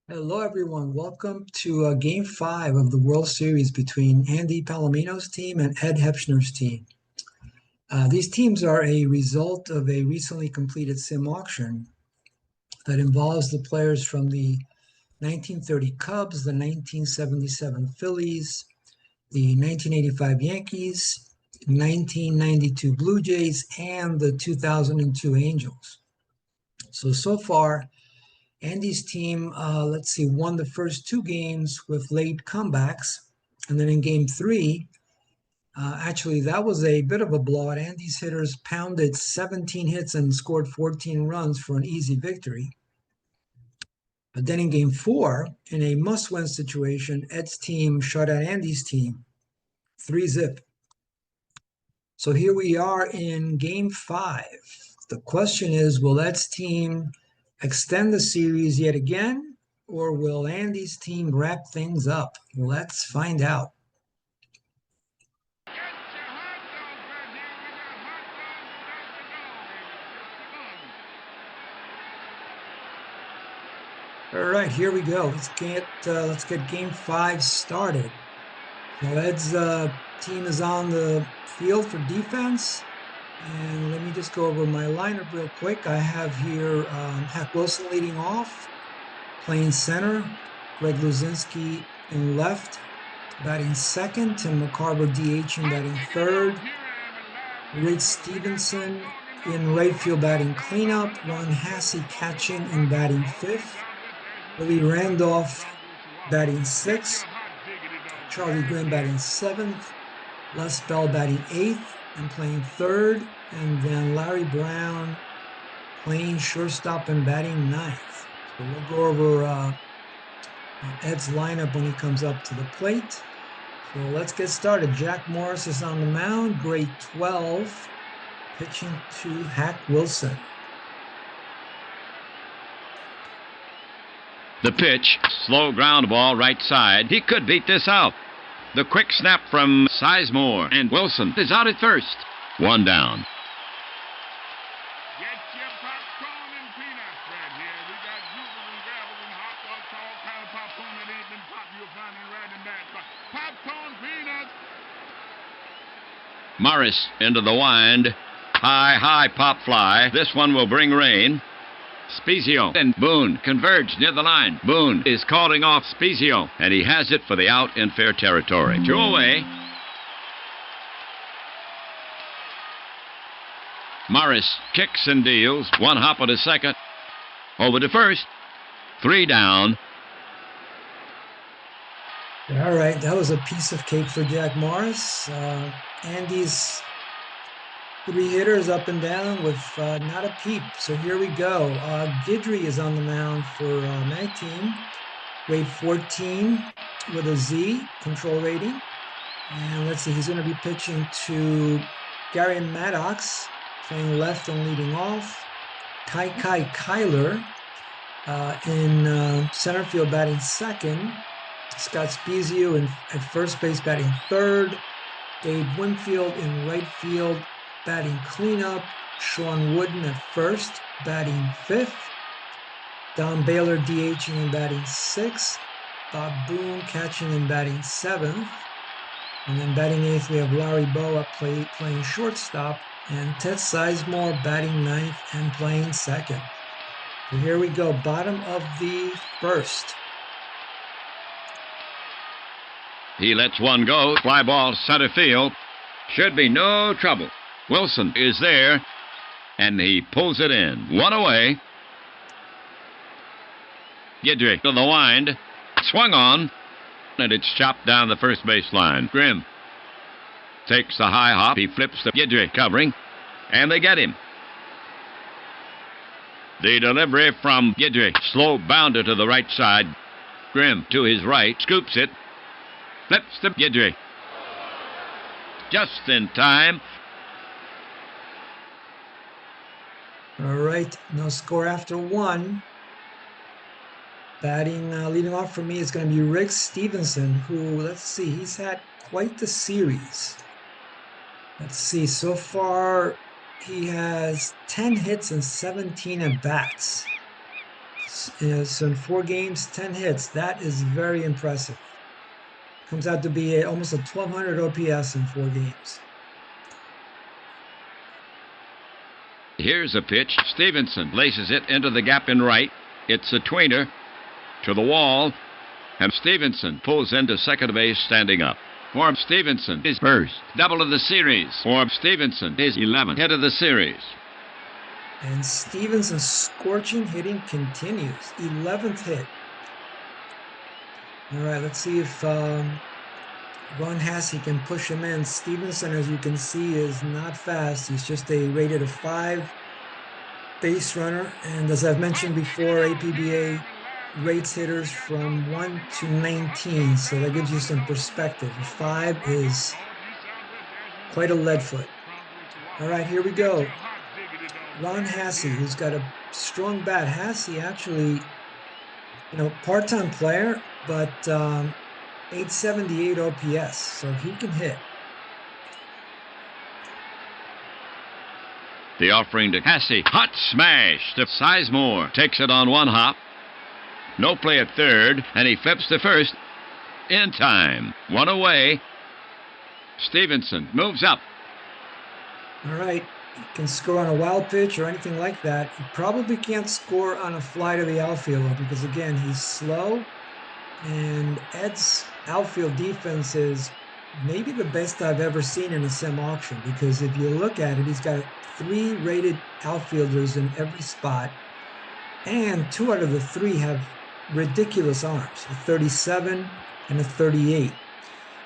Hello, everyone. Welcome to Game 5 of the World Series between Andy Palomino's team and Ed Hepschner's team. These teams are a result of a recently completed sim auction that involves the players from the 1930 Cubs, the 1977 Phillies, the 1985 Yankees, 1992 Blue Jays, and the 2002 Angels. So far, Andy's team, won the first two games with late comebacks. And then in game three, actually, that was a bit of a blowout. Andy's hitters pounded 17 hits and scored 14 runs for an easy victory. But then in game four, in a must-win situation, Ed's team shut out Andy's team 3-zip. So here we are in game five. The question is, will Ed's team extend the series yet again, or will Andy's team wrap things up? Let's find out. All right, here we go. Let's get game five started. So Ed's team is on the field for defense. And let me just go over my lineup real quick. I have here Hack Wilson leading off, playing center, Greg Luzinski in left, batting second, Tim McCarver DHing batting third, Rich Stevenson in right field batting cleanup, Ron Hassey catching and batting fifth, Willie Randolph batting sixth, Charlie Grimm batting seventh, Les Bell batting eighth and playing third, and then Larry Brown playing shortstop and batting ninth. So we'll go over Ed's lineup when he comes up to the plate. So let's get started. Jack Morris is on the mound, grade 12, pitching to Hack Wilson. The pitch, slow ground ball right side. He could beat this out. The quick snap from Sizemore, and Wilson is out at first. One down. Get your popcorn and peanuts right here. We got juices and gravels and hot dogs, all kind of popcorn that ain't been popped. You'll find it right in that. Popcorn, peanuts. Morris into the wind. High pop fly. This one will bring rain. Spezio and Boone converge near the line. Boone is calling off Spezio, and he has it for the out in fair territory. Two away. Morris kicks and deals. One hopper to second. Over to first. Three down. All right, that was a piece of cake for Jack Morris. Andy's three hitters up and down with not a peep. So here we go. Guidry is on the mound for my team. Grade 14 with a Z control rating. And let's see, he's going to be pitching to Gary Maddox, playing left and leading off. Kai Kyler in center field batting second. Scott Spezio at first base batting third. Gabe Winfield in right field batting cleanup. Sean Wooden at first, batting fifth. Don Baylor DHing and batting sixth. Bob Boone catching and batting seventh. And then batting eighth, we have Larry Boa playing shortstop. And Ted Sizemore batting ninth and playing second. So here we go, bottom of the first. He lets one go. Fly ball center field. Should be no trouble. Wilson is there, and he pulls it in. One away. Guidry to the wind. Swung on, and it's chopped down the first base line. Grimm takes the high hop. He flips the Guidry covering, and they get him. The delivery from Guidry. Slow bounder to the right side. Grimm to his right. Scoops it. Flips to Guidry. Just in time. All right, no score after one. Batting, leading off for me is going to be Rick Stevenson, who, let's see, he's had quite the series. Let's see, so far he has 10 hits and 17 at-bats. So in 4 games, 10 hits. That is very impressive. Comes out to be almost a 1,200 OPS in 4 games. Here's a pitch. Stevenson laces it into the gap in right. It's a tweener to the wall, and Stevenson pulls into second base standing up. For Stevenson is first. Double of the series. For Stevenson is 11th hit of the series. And Stevenson's scorching hitting continues. 11th hit. All right, let's see if Ron Hassey can push him in. Stevenson, as you can see, is not fast. He's just rated a 5 base runner. And as I've mentioned before, APBA rates hitters from 1 to 19. So that gives you some perspective. A 5 is quite a lead foot. All right, here we go. Ron Hassey, who's got a strong bat. Hassey actually, part-time player, but 878 OPS, so he can hit. The offering to Hassey. Hot smash to Sizemore. Takes it on one hop. No play at third, and he flips to first. In time. One away. Stevenson moves up. All right. He can score on a wild pitch or anything like that. He probably can't score on a fly to the outfield because, again, he's slow. And Ed's outfield defense is maybe the best I've ever seen in a sim auction, because if you look at it, he's got 3 rated outfielders in every spot, and 2 out of the 3 have ridiculous arms, a 37 and a 38.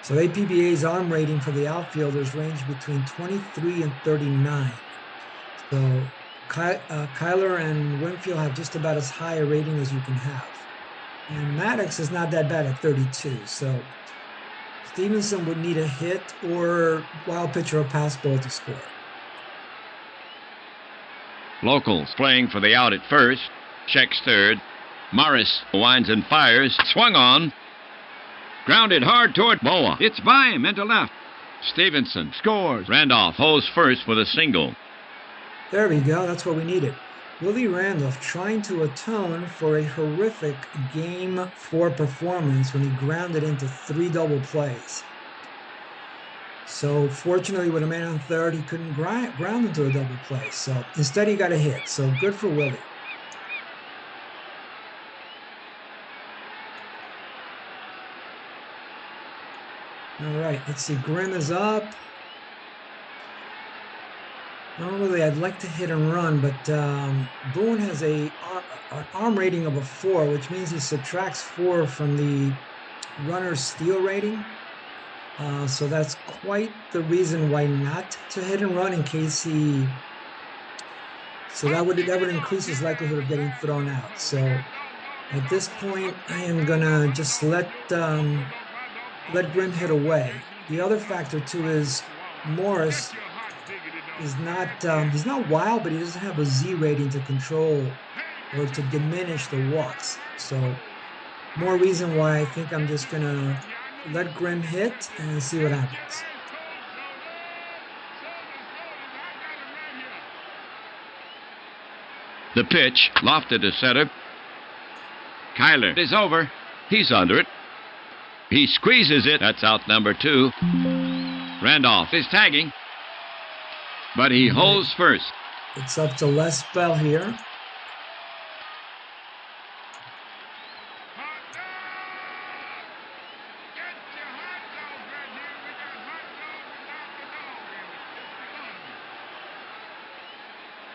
So APBA's arm rating for the outfielders range between 23 and 39. So Kyler and Winfield have just about as high a rating as you can have. And Maddox is not that bad at 32. So Stevenson would need a hit or wild pitch or a pass ball to score. Locals playing for the out at first. Checks third. Morris winds and fires. Swung on. Grounded hard toward Boa. It's by him into left. Stevenson scores. Randolph holds first with a single. There we go. That's what we needed. Willie Randolph trying to atone for a horrific Game 4 performance when he grounded into 3 double plays. So fortunately, with a man on third, he couldn't ground into a double play. So instead, he got a hit. So good for Willie. All right, let's see. Grimm is up. Normally, I'd like to hit and run, but Boone has an arm rating of a 4, which means he subtracts 4 from the runner's steal rating. So that's quite the reason why not to hit and run in case he. So that would increase his likelihood of getting thrown out. So at this point, I am gonna just let Grimm hit away. The other factor too is Morris is not he's not wild, but he doesn't have a Z rating to control or to diminish the walks. So more reason why I think I'm just gonna let Grimm hit and see what happens. The pitch lofted to center. Kyler is over. He's under it. He squeezes it. That's out number 2. Randolph is tagging, but he holds first. It's up to Les Bell here.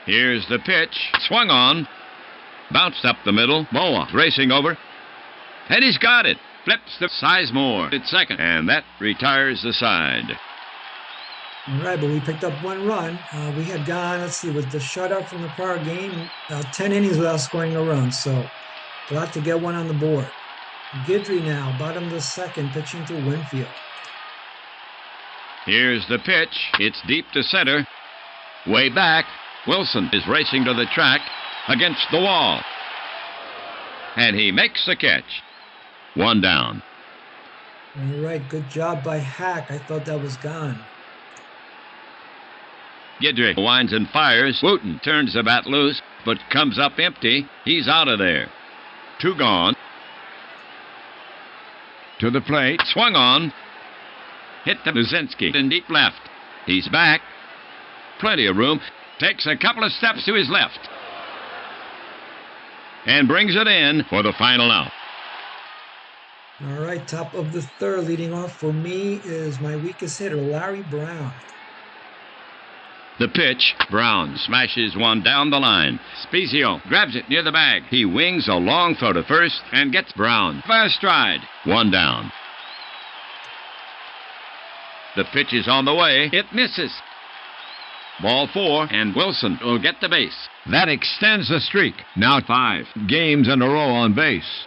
Here's the pitch. Swung on. Bounced up the middle. Boa racing over. And he's got it. Flips to Sizemore at second. And that retires the side. All right, but we picked up 1 run. We had gone, let's see, with the shutout from the prior game, 10 innings without scoring a run. So glad to get 1 on the board. Guidry now, bottom of the second, pitching to Winfield. Here's the pitch. It's deep to center. Way back. Wilson is racing to the track against the wall. And he makes the catch. 1 down. All right, good job by Hack. I thought that was gone. Guidry winds and fires. Wooten turns the bat loose, but comes up empty. He's out of there. 2 gone. To the plate. Swung on. Hit to Luzinski in deep left. He's back. Plenty of room. Takes a couple of steps to his left. And brings it in for the final out. All right, top of the third, leading off for me is my weakest hitter, Larry Brown. The pitch. Brown smashes one down the line. Spezio grabs it near the bag. He wings a long throw to first and gets Brown by a stride. 1 down. The pitch is on the way. It misses. Ball 4, and Wilson will get the base. That extends the streak. Now 5 games in a row on base.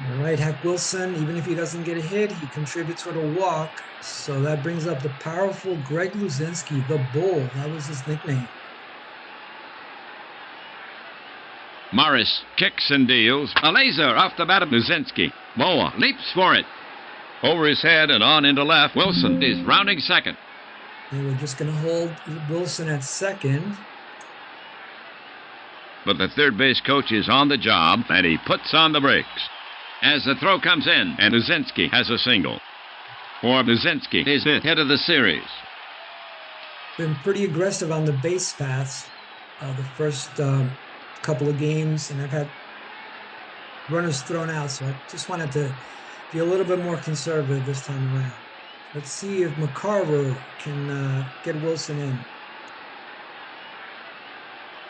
All right, Hack Wilson, even if he doesn't get a hit, he contributes with a walk. So that brings up the powerful Greg Luzinski, the Bull. That was his nickname. Morris kicks and deals. A laser off the bat of Luzinski. Boa leaps for it. Over his head and on into left. Wilson is rounding second. They were just going to hold Wilson at second. But the third base coach is on the job, and he puts on the brakes. As the throw comes in, and Luzinski has a single. For Luzinski, his 5th hit of the series. Been pretty aggressive on the base paths the first couple of games, and I've had runners thrown out, so I just wanted to be a little bit more conservative this time around. Let's see if McCarver can get Wilson in.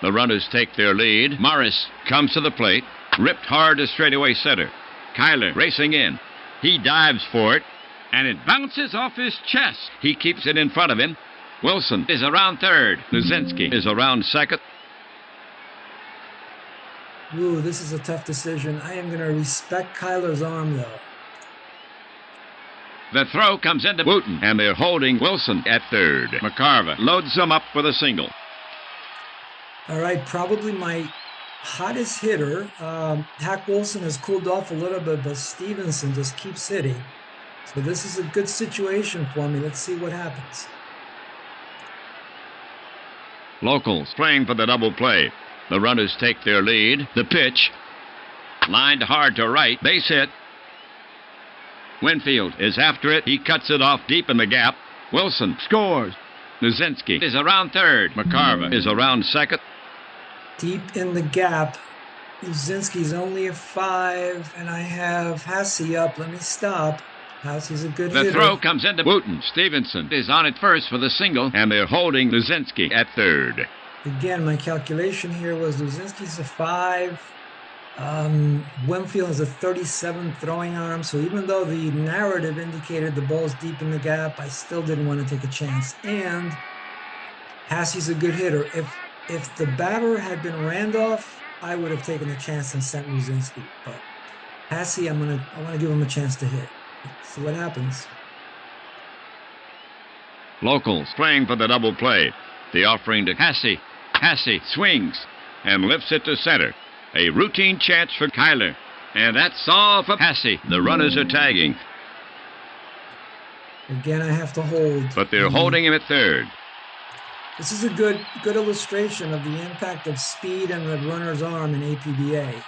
The runners take their lead. Morris comes to the plate, ripped hard to straightaway center. Kyler racing in. He dives for it, and it bounces off his chest. He keeps it in front of him. Wilson is around third. Luzinski is around second. Ooh, this is a tough decision. I am going to respect Kyler's arm, though. The throw comes into Wooten, and they're holding Wilson at third. McCarver loads him up for the single. All right, probably my hottest hitter. Hack Wilson has cooled off a little bit, but Stevenson just keeps hitting. So this is a good situation for me. Let's see what happens. Locals playing for the double play. The runners take their lead. The pitch. Lined hard to right. Base hit. Winfield is after it. He cuts it off deep in the gap. Wilson scores. Luzinski is around third. McCarver is around second. Deep in the gap. Luzinski's only a 5, and I have Hasse up. Let me stop. Hasse's a good hitter. The throw comes into Wooten. Stevenson is on it first for the single, and they're holding Luzinski at third. Again, my calculation here was Luzinski's a 5. Winfield has a 37 throwing arm, so even though the narrative indicated the ball's deep in the gap, I still didn't want to take a chance. And Hasse's a good hitter. If the batter had been Randolph, I would have taken a chance and sent Luzinski. But Hasse, I want to give him a chance to hit. Let's see what happens. Locals playing for the double play. The offering to Hasse. Hasse swings and lifts it to center. A routine chance for Kyler. And that's all for Hasse. The runners are tagging. Again, I have to hold. But they're holding him at third. This is a good illustration of the impact of speed and the runner's arm in APBA.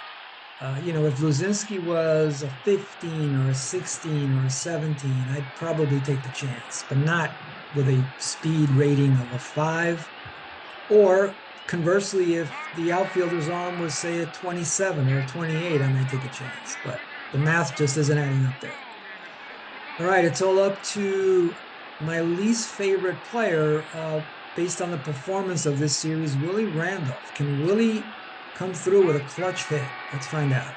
If Luzinski was a 15 or a 16 or a 17, I'd probably take the chance, but not with a speed rating of a 5. Or conversely, if the outfielder's arm was, say, a 27 or a 28, I might take a chance. But the math just isn't adding up there. All right, it's all up to my least favorite player based on the performance of this series, Willie Randolph. Can Willie come through with a clutch hit? Let's find out.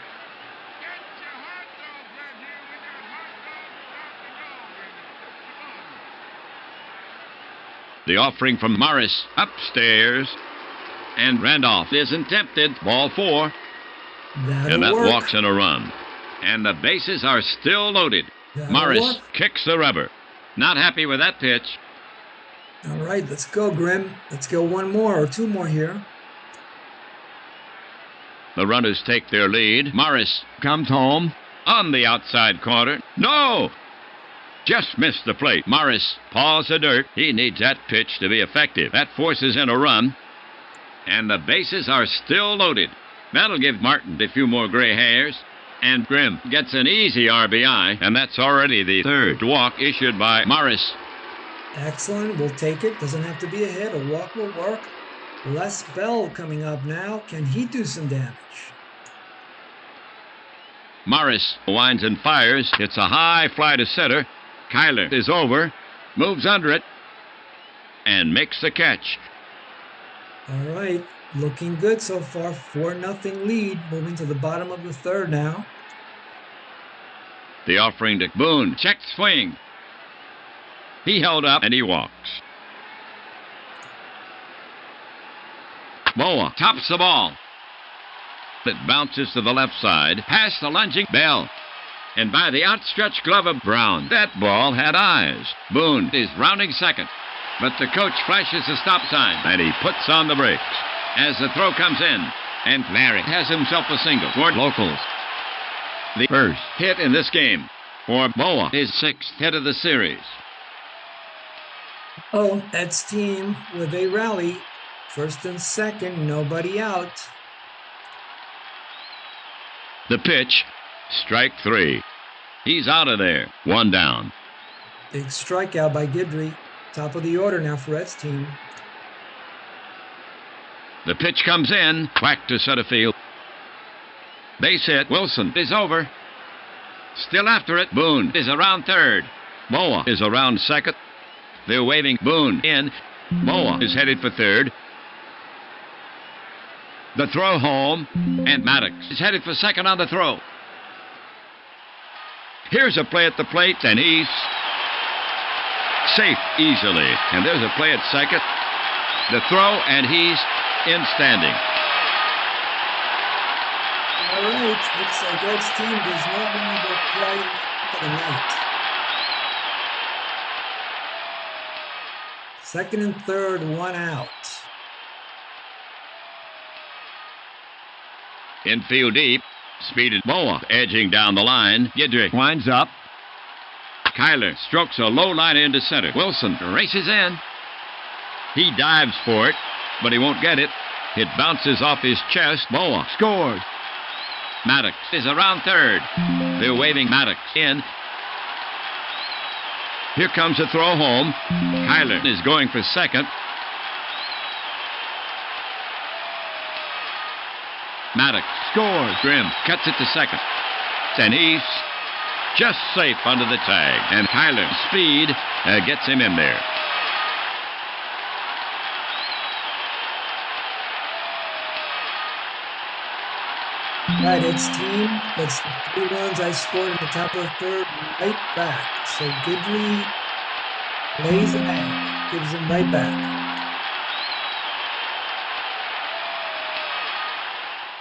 The offering from Morris upstairs. And Randolph isn't tempted. Ball 4. And that walks in a run. And the bases are still loaded. Morris kicks the rubber. Not happy with that pitch. All right, let's go, Grim. Let's go one more or two more here. The runners take their lead. Morris comes home on the outside corner. No! Just missed the plate. Morris paws the dirt. He needs that pitch to be effective. That forces in a run. And the bases are still loaded. That'll give Martin a few more gray hairs. And Grimm gets an easy RBI, and that's already the third walk issued by Morris. Excellent. We'll take it. Doesn't have to be a hit. A walk will work. Les Bell coming up now. Can he do some damage? Morris winds and fires. It's a high fly to center. Kyler is over, moves under it, and makes the catch. All right. Looking good so far. 4-0 lead. Moving to the bottom of the third now. The offering to Boone. Check swing. He held up and he walks. Boa tops the ball. It bounces to the left side, past the lunging Bell. And by the outstretched glove of Brown, that ball had eyes. Boone is rounding second. But the coach flashes the stop sign, and he puts on the brakes. As the throw comes in, and Larry has himself a single for locals. The first hit in this game for Boa, his sixth hit of the series. Oh, Ed's team with a rally. First and second, nobody out. The pitch, strike three. He's out of there, one down. Big strikeout by Guidry. Top of the order now for Ed's team. The pitch comes in, whack to center field. Base hit, Wilson is over. Still after it, Boone is around third. Boa is around second. They're waving Boone in. Boa is headed for third. The throw home, and Maddox is headed for second on the throw. Here's a play at the plate, and he's safe easily. And there's a play at second. The throw, and he's in standing. All right, looks like Ed's team does not want to go quite for the night. Second and third, one out. Infield deep, speeded Boa edging down the line. Guidry winds up. Kyler strokes a low line into center. Wilson races in. He dives for it, but he won't get it. It bounces off his chest. Boa scores. Maddox is around third. They're waving Maddox in. Here comes a throw home. Kyler is going for second. Maddox scores. Grimm cuts it to second. And he's just safe under the tag. And Kyler's speed gets him in there. Right, Ed's team gets the 3 runs I scored in the top of the third right back. So Guidry lays an egg, gives him right back.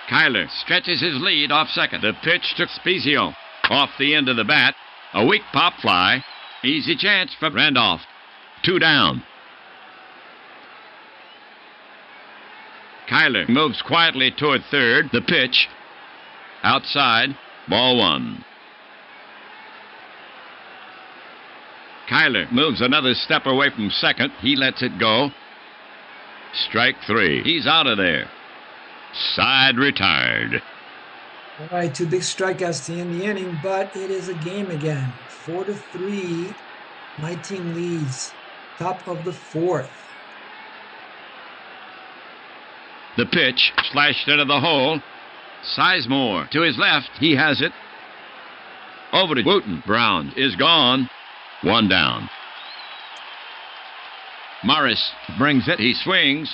Kyler stretches his lead off second. The pitch to Spezio. Off the end of the bat. A weak pop fly. Easy chance for Randolph. 2 down. Kyler moves quietly toward third. The pitch. Outside. Ball 1. Kyler moves another step away from second. He lets it go. Strike 3. He's out of there. Side retired. All right, 2 big strikeouts to end the inning, but it is a game again. 4-3. My team leads. Top of the fourth. The pitch slashed into the hole. Sizemore to his left. He has it. Over to Wooten. Brown is gone. 1 down. Morris brings it. He swings.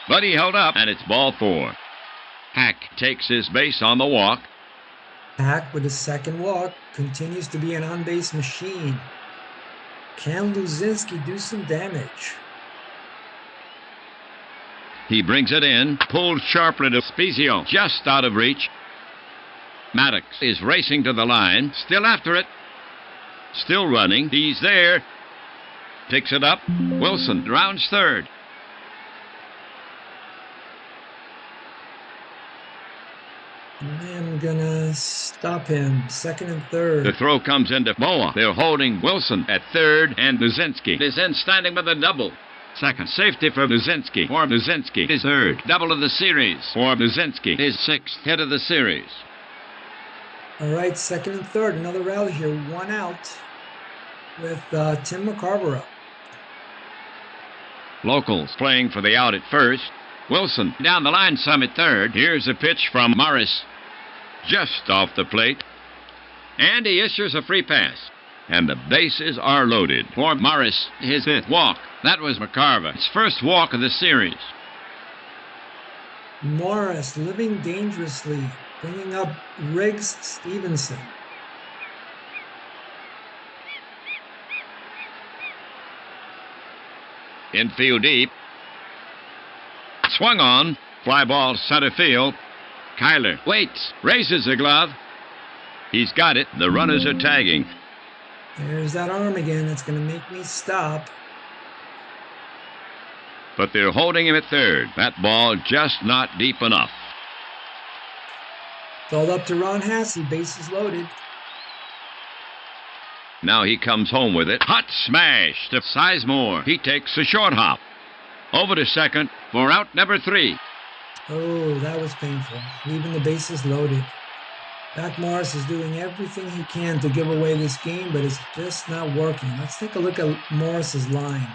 But he held up, and it's ball 4. Hack takes his base on the walk. Hack with his second walk continues to be an on-base machine. Can Luzinski do some damage? He brings it in, pulled sharply to Spezio, just out of reach. Maddox is racing to the line, still after it. Still running, he's there. Picks it up, Wilson rounds third. I'm gonna stop him. Second and third. The throw comes into Boa. They're holding Wilson at third, and Luzinski is in standing with a double. second. Safety for Muzinski. For Muzinski is third. Double of the series. For Muzinski is sixth. Hit of the series. All right, second and third. Another rally here. One out with Tim McCarver up. Locals playing for the out at first. Wilson down the line, some at third. Here's a pitch from Morris. Just off the plate. And he issues a free pass. And the bases are loaded for Morris. His fifth walk. That was McCarver's first walk of the series. Morris living dangerously, bringing up Riggs Stevenson. Infield deep. Swung on. Fly ball center field. Kyler waits. Raises the glove. He's got it. The runners are tagging. There's that arm again. That's going to make me stop. But they're holding him at third. That ball just not deep enough. Called up to Ron Hassey. Bases loaded. Now he comes home with it. Hot smash to Sizemore. He takes a short hop. Over to second for out number 3. Oh, that was painful. Leaving the bases loaded. Zach Morris is doing everything he can to give away this game, but it's just not working. Let's take a look at Morris's line.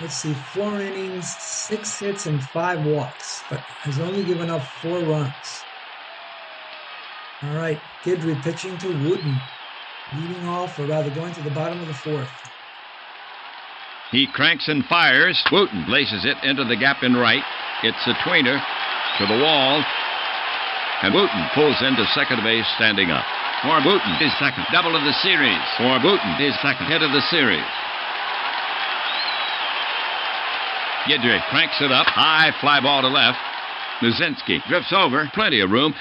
Let's see, 4 innings, 6 hits, and 5 walks, but has only given up 4 runs. All right, Guidry pitching to Wooten, leading off, or rather going to the bottom of the 4th. He cranks and fires. Wooten laces it into the gap in right. It's a tweener to the wall. And Wooten pulls into second base, standing up. For Wooten is second. Double of the series. For Wooten is second. Hit of the series. Guidry cranks it up. High fly ball to left. Muzinski drifts over. Plenty of room.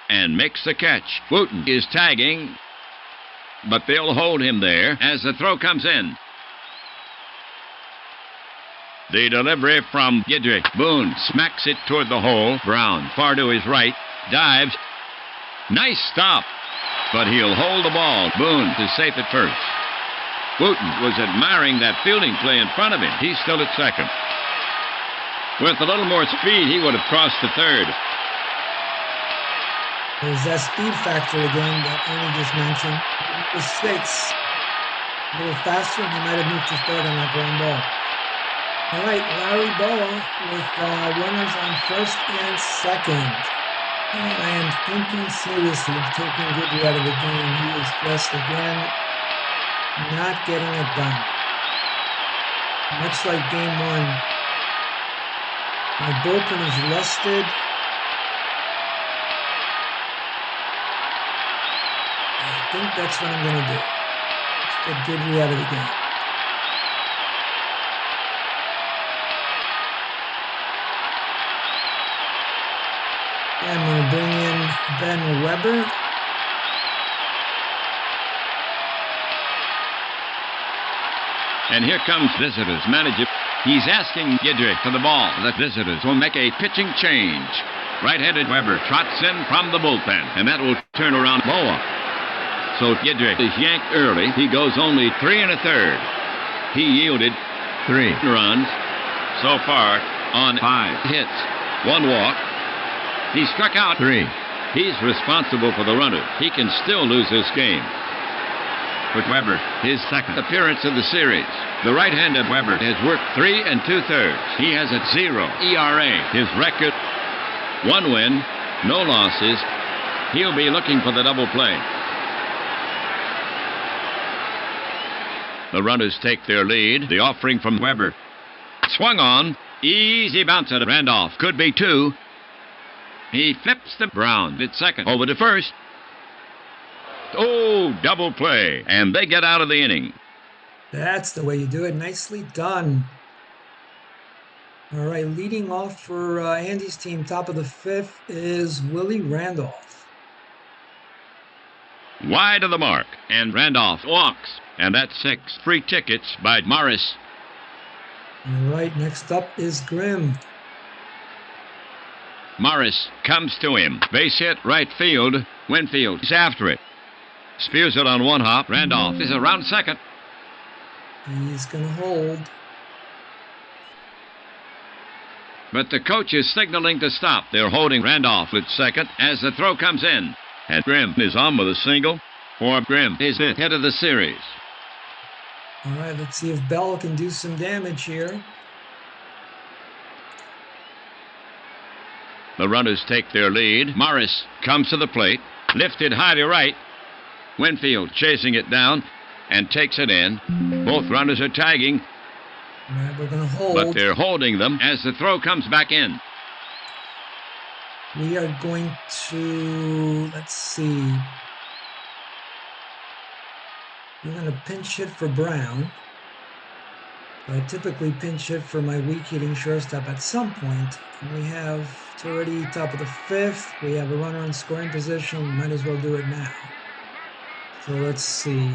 And makes the catch. Wooten is tagging. But they'll hold him there as the throw comes in. The delivery from Guidry. Boone smacks it toward the hole. Brown far to his right. Dives. Nice stop. But he'll hold the ball. Boone is safe at first. Wooten was admiring that fielding play in front of him. He's still at second. With a little more speed, he would have crossed to third. There's that speed factor again that Ernie just mentioned. It was 6. A little faster, and he might have moved to third on that ground ball. All right, Larry Boa with runners on first and second. And I am thinking seriously of taking Guidry out of the game. He is just, again, not getting it done. Much like game 1. My bullpen is rested. I think that's what I'm going to do. Let's get Guidry out of the game. I'm going to bring in Ben Weber. And here comes visitors manager. He's asking Guidry for the ball. The visitors will make a pitching change. Right-handed Weber trots in from the bullpen, and that will turn around Boa. So Guidry is yanked early. He goes only 3 1/3. He yielded 3 runs so far on 5 hits, 1 walk. He struck out 3. He's responsible for the runner. He can still lose this game. With Weber, his second appearance of the series. The right-handed Weber has worked 3 2/3. He has a 0 ERA. His record, 1 win, no losses. He'll be looking for the double play. The runners take their lead. The offering from Weber. Swung on. Easy bounce at Randolph. Could be 2. He flips to Brown at second. Over to first. Oh, double play. And they get out of the inning. That's the way you do it. Nicely done. All right, leading off for Andy's team, top of the 5th, is Willie Randolph. Wide of the mark. And Randolph walks. And that's 6 free tickets by Morris. All right, next up is Grimm. Morris comes to him. Base hit, right field. Winfield is after it. Spears it on 1 hop. Randolph is around second. He's going to hold. But the coach is signaling to stop. They're holding Randolph at second as the throw comes in. And Grimm is on with a single for Grimm, his fifth hit of the series. All right, let's see if Bell can do some damage here. The runners take their lead. Morris comes to the plate, lifted high to right. Winfield chasing it down and takes it in. Both runners are tagging. All right, we're going to hold. But they're holding them as the throw comes back in. We are going to, let's see. We're going to pinch hit for Brown. I typically pinch hit for my weak hitting shortstop at some point. And we have, it's already top of the fifth. We have a runner in scoring position. We might as well do it now. So let's see.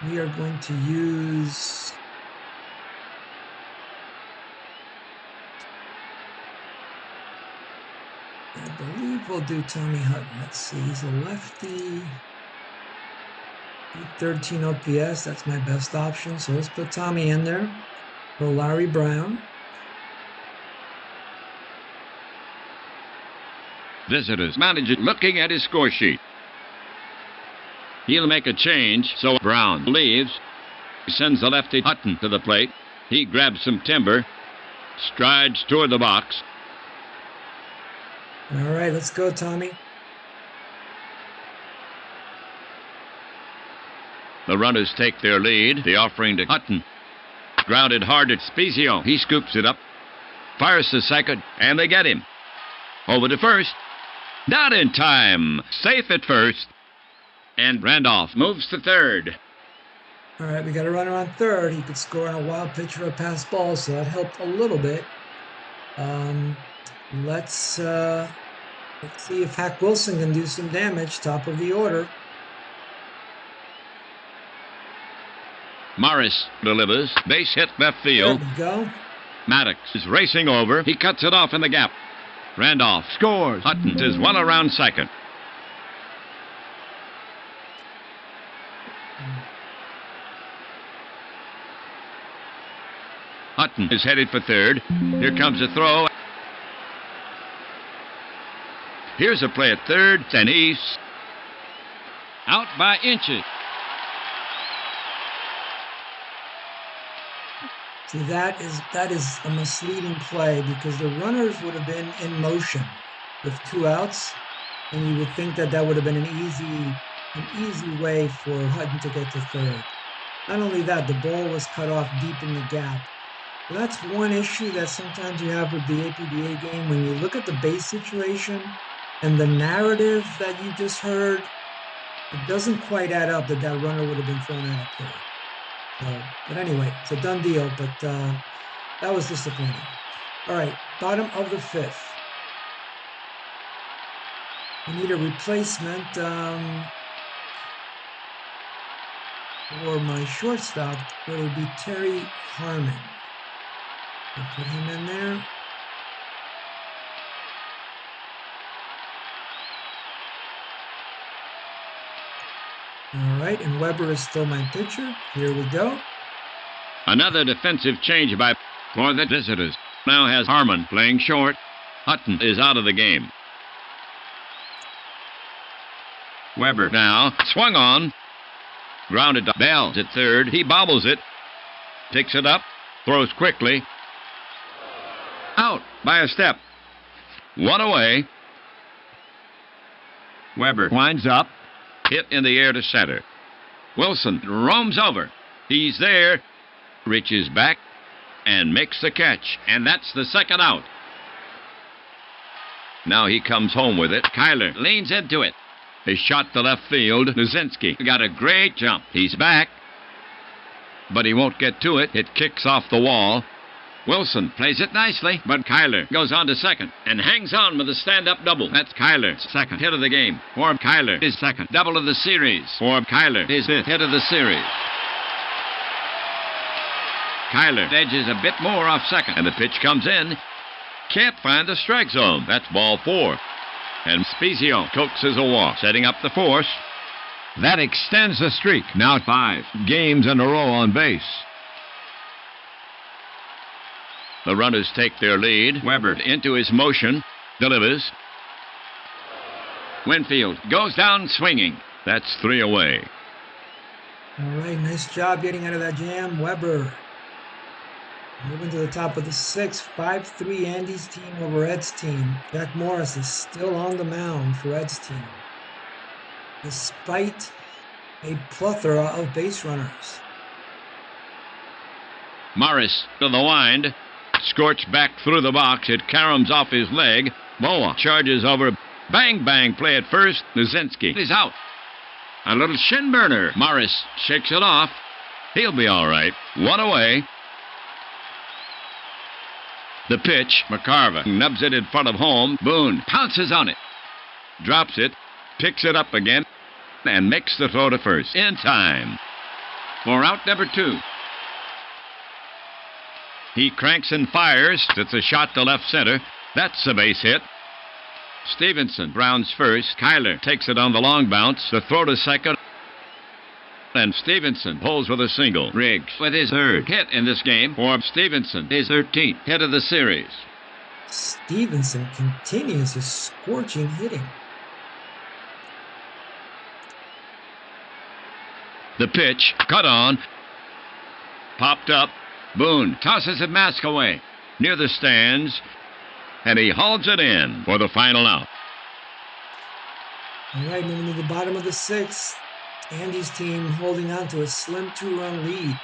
We are going to use I believe we'll do Tommy Hutton. Let's see, he's a lefty. 813 OPS, that's my best option. So let's put Tommy in there. For Larry Brown. Visitors manager looking at his score sheet. He'll make a change, so Brown leaves. He sends the lefty Hutton to the plate. He grabs some timber, strides toward the box. All right, let's go, Tommy. The runners take their lead. The offering to Hutton. Grounded hard at Spezio. He scoops it up, fires to second, and they get him. Over to first. Not in time. Safe at first. And Randolph moves to third. All right, we got a runner on third. He could score on a wild pitch or a pass ball, so that helped a little bit. Let's see if Hack Wilson can do some damage. Top of the order. Morris delivers. Base hit left field. There we go. Maddox is racing over. He cuts it off in the gap. Randolph scores. Hutton is one around second. Hutton is headed for third. Here comes a throw. Here's a play at third, and he's out by inches. See, that is a misleading play because the runners would have been in motion with 2 outs, and you would think that would have been an easy way for Hutton to get to third. Not only that, the ball was cut off deep in the gap. So that's one issue that sometimes you have with the APBA game. When you look at the base situation and the narrative that you just heard, it doesn't quite add up that runner would have been thrown out there. But anyway, it's a done deal, but that was disappointing. All right, bottom of the fifth. We need a replacement for my shortstop. It would be Terry Harmon. I'll put him in there. All right, and Weber is still my pitcher. Here we go. Another defensive change for the visitors. Now has Harmon playing short. Hutton is out of the game. Weber now swung on. Grounded to Bell at third. He bobbles it. Picks it up. Throws quickly. Out by a step. One away. Weber winds up. Hit in the air to center. Wilson roams over. He's there. Reaches back and makes the catch. And that's the second out. Now he comes home with it. Kyler leans into it. A shot to left field. Nuzinski got a great jump. He's back. But he won't get to it. It kicks off the wall. Wilson plays it nicely, but Kyler goes on to second and hangs on with a stand-up double. That's Kyler's second hit of the game. For Kyler, his second double of the series. For Kyler, his fifth hit of the series. Kyler edges a bit more off second, and the pitch comes in. Can't find the strike zone. That's ball 4. And Spezio coaxes a walk, setting up the force. That extends the streak. Now 5 games in a row on base. The runners take their lead. Weber into his motion. Delivers. Winfield goes down swinging. That's 3 away. All right, nice job getting out of that jam, Weber. Moving to the top of the 6th, 5-3 Andy's team over Ed's team. Jack Morris is still on the mound for Ed's team, despite a plethora of base runners. Morris to the wind. Scorched back through the box. It caroms off his leg. Boa charges over. Bang, bang, play at first. Nuzinski is out. A little shin burner. Morris shakes it off. He'll be all right. 1 away. The pitch. McCarver nubs it in front of home. Boone pounces on it. Drops it. Picks it up again. And makes the throw to first. In time. For out number 2. He cranks and fires. It's a shot to left center. That's a base hit. Stevenson rounds first. Kyler takes it on the long bounce. The throw to second. And Stevenson pulls with a single. Riggs with his 3rd hit in this game for Stevenson, his 13th hit of the series. Stevenson continues his scorching hitting. The pitch, cut on. Popped up. Boone tosses a mask away near the stands. And he hauls it in for the final out. All right, moving to the bottom of the 6th. Andy's team holding on to a slim 2-run lead.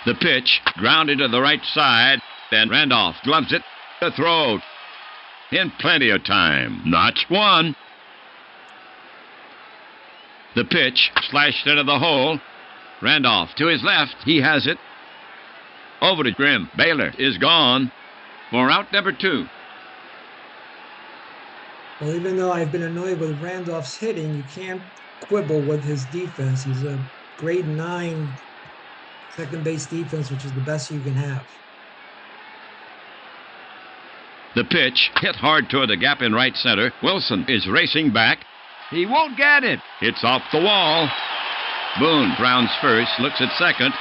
The pitch grounded to the right side. Then Randolph gloves it. The throw in plenty of time. Notch 1. The pitch slashed into the hole. Randolph to his left. He has it. Over to Grimm. Baylor is gone for out number 2. Well, even though I've been annoyed with Randolph's hitting, you can't quibble with his defense. He's a grade 9 second base defense, which is the best you can have. The pitch hit hard toward the gap in right center. Wilson is racing back. He won't get it. It's off the wall. Boone rounds first, looks at second.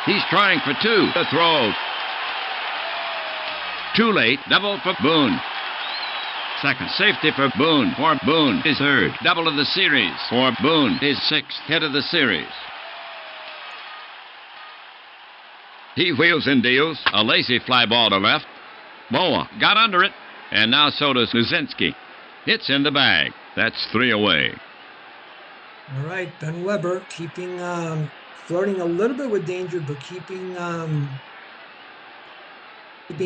He's trying for 2. The throw. Too late. Double for Boone. Second safety for Boone. For Boone, his 3rd. Double of the series. For Boone, his 6th hit of the series. He wheels and deals. A lazy fly ball to left. Boa got under it. And now so does Nuzinski. It's in the bag. That's 3 away. All right, Ben Weber keeping flirting a little bit with danger, but keeping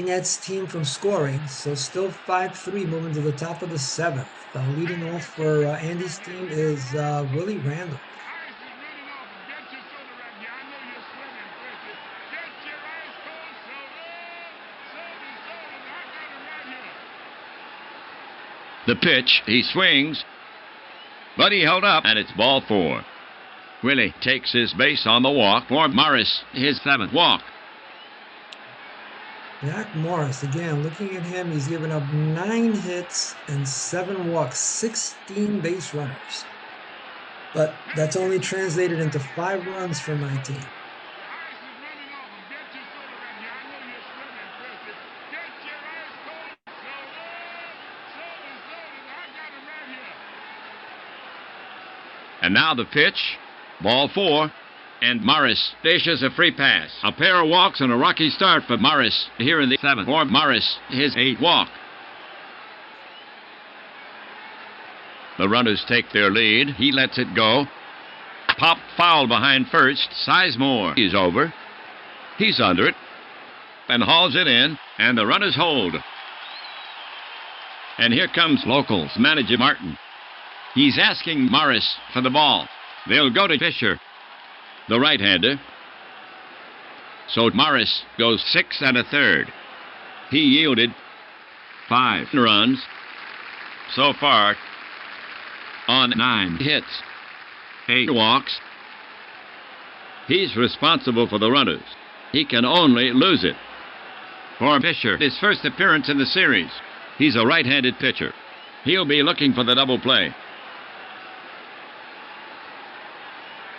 Ed's team from scoring. So still 5-3, moving to the top of the 7th. Leading off for Andy's team is Willie Randall. The pitch, he swings, but he held up, and it's ball 4. Willie takes his base on the walk for Morris, his 7th walk. Jack Morris, again, looking at him, he's given up 9 hits and 7 walks, 16 base runners. But that's only translated into 5 runs for my team. And now the pitch, ball 4, and Morris dishes a free pass. A pair of walks and a rocky start for Morris here in the 7th. For Morris, his 8th walk. The runners take their lead. He lets it go. Popped foul behind first. Sizemore is over. He's under it and hauls it in, and the runners hold. And here comes Locals manager Martin. He's asking Morris for the ball. They'll go to Fisher, the right-hander. So Morris goes 6 1/3. He yielded 5 runs so far on 9 hits, 8 walks. He's responsible for the runners. He can only lose it. For Fisher, his first appearance in the series. He's a right-handed pitcher. He'll be looking for the double play.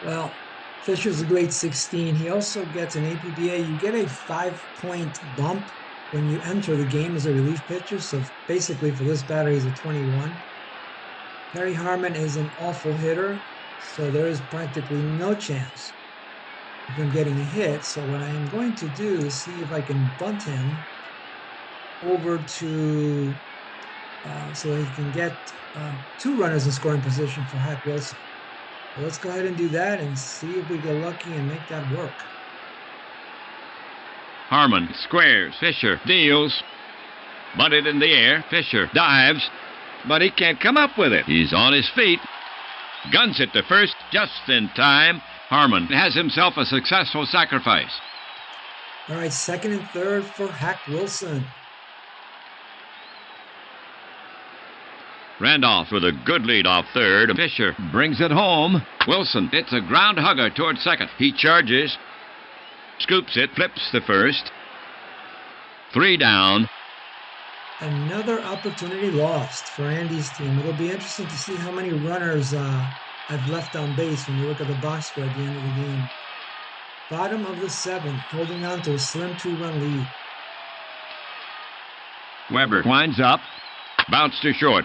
Well, Fisher's a grade 16. He also gets an APBA. You get a 5-point bump when you enter the game as a relief pitcher. So basically for this batter, he's a 21. Perry Harmon is an awful hitter, so there is practically no chance of him getting a hit. So what I am going to do is see if I can bunt him over to so that he can get 2 runners in scoring position for Hack Wilson. So let's go ahead and do that and see if we get lucky and make that work. Harmon squares. Fisher deals. Bunted in the air. Fisher dives, but he can't come up with it. He's on his feet. Guns it to first just in time. Harmon has himself a successful sacrifice. All right, second and third for Hack Wilson. Randolph with a good lead off third. Fisher brings it home. Wilson hits a ground hugger toward second. He charges. Scoops it. Flips the first. 3 down. Another opportunity lost for Andy's team. It'll be interesting to see how many runners I've left on base when you look at the box score at the end of the game. Bottom of the 7th, holding on to a slim 2-run lead. Weber winds up. Bounce to short.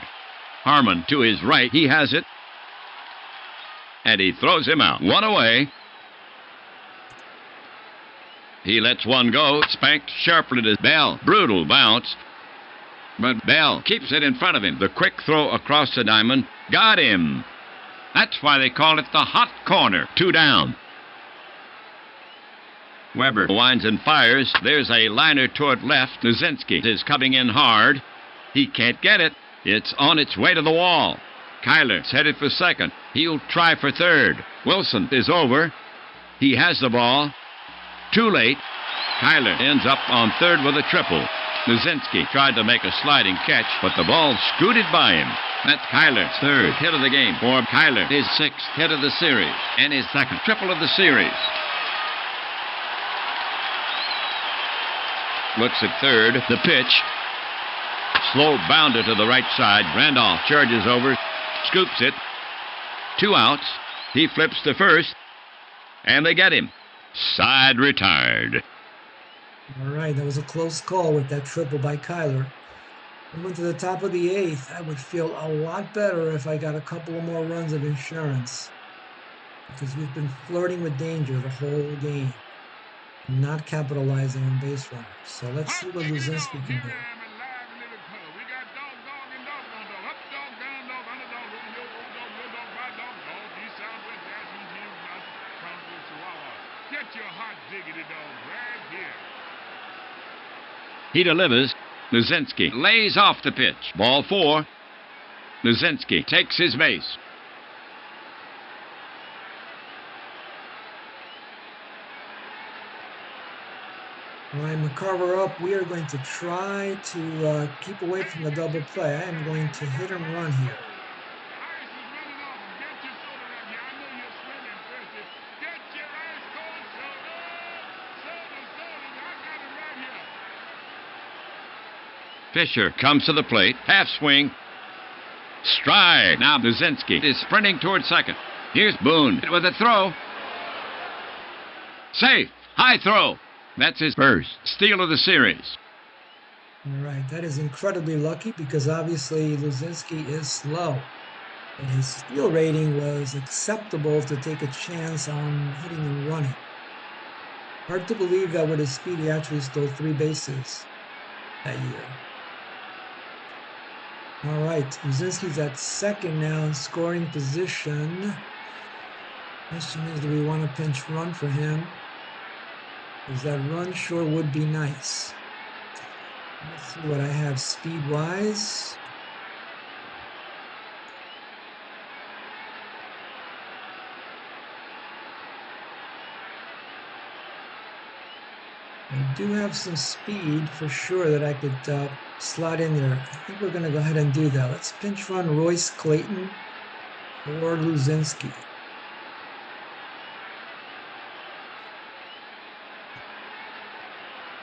Harmon to his right. He has it. And he throws him out. 1 away. He lets one go. Spanked sharply to Bell. Brutal bounce. But Bell keeps it in front of him. The quick throw across the diamond. Got him. That's why they call it the hot corner. 2 down. Weber winds and fires. There's a liner toward left. Nuzinski is coming in hard. He can't get it. It's on its way to the wall. Kyler's headed for second. He'll try for third. Wilson is over. He has the ball. Too late. Kyler ends up on third with a triple. Nuzinski tried to make a sliding catch, but the ball scooted by him. That's Kyler's third hit of the game. For Kyler, his 6th hit of the series, and his 2nd triple of the series. Looks at third. The pitch. Slow bounder to the right side. Randolph charges over. Scoops it. 2 outs. He flips to first. And they get him. Side retired. All right, that was a close call with that triple by Kyler. Coming to the top of the 8th, I would feel a lot better if I got a couple of more runs of insurance. Because we've been flirting with danger the whole game. Not capitalizing on base runners. So let's see what Luzinski can do. Get your hot diggity dog right here. He delivers. Nuzinski lays off the pitch. Ball 4. Nuzinski takes his base. All right, McCarver up. We are going to try to keep away from the double play. I am going to hit and run here. Fisher comes to the plate. Half swing. Strike. Now Nuzinski is sprinting toward second. Here's Boone with a throw. Safe. High throw. That's his first steal of the series. All right, that is incredibly lucky because obviously Luzinski is slow. And his steal rating was acceptable to take a chance on hitting and running. Hard to believe that with his speed he actually stole 3 bases that year. All right, Luzinski's at second now in scoring position. Question is, do we want a pinch run for him? Because that run sure would be nice. Let's see what I have speed-wise. I do have some speed for sure that I could slot in there. I think we're going to go ahead and do that. Let's pinch run Royce Clayton or Luzinski.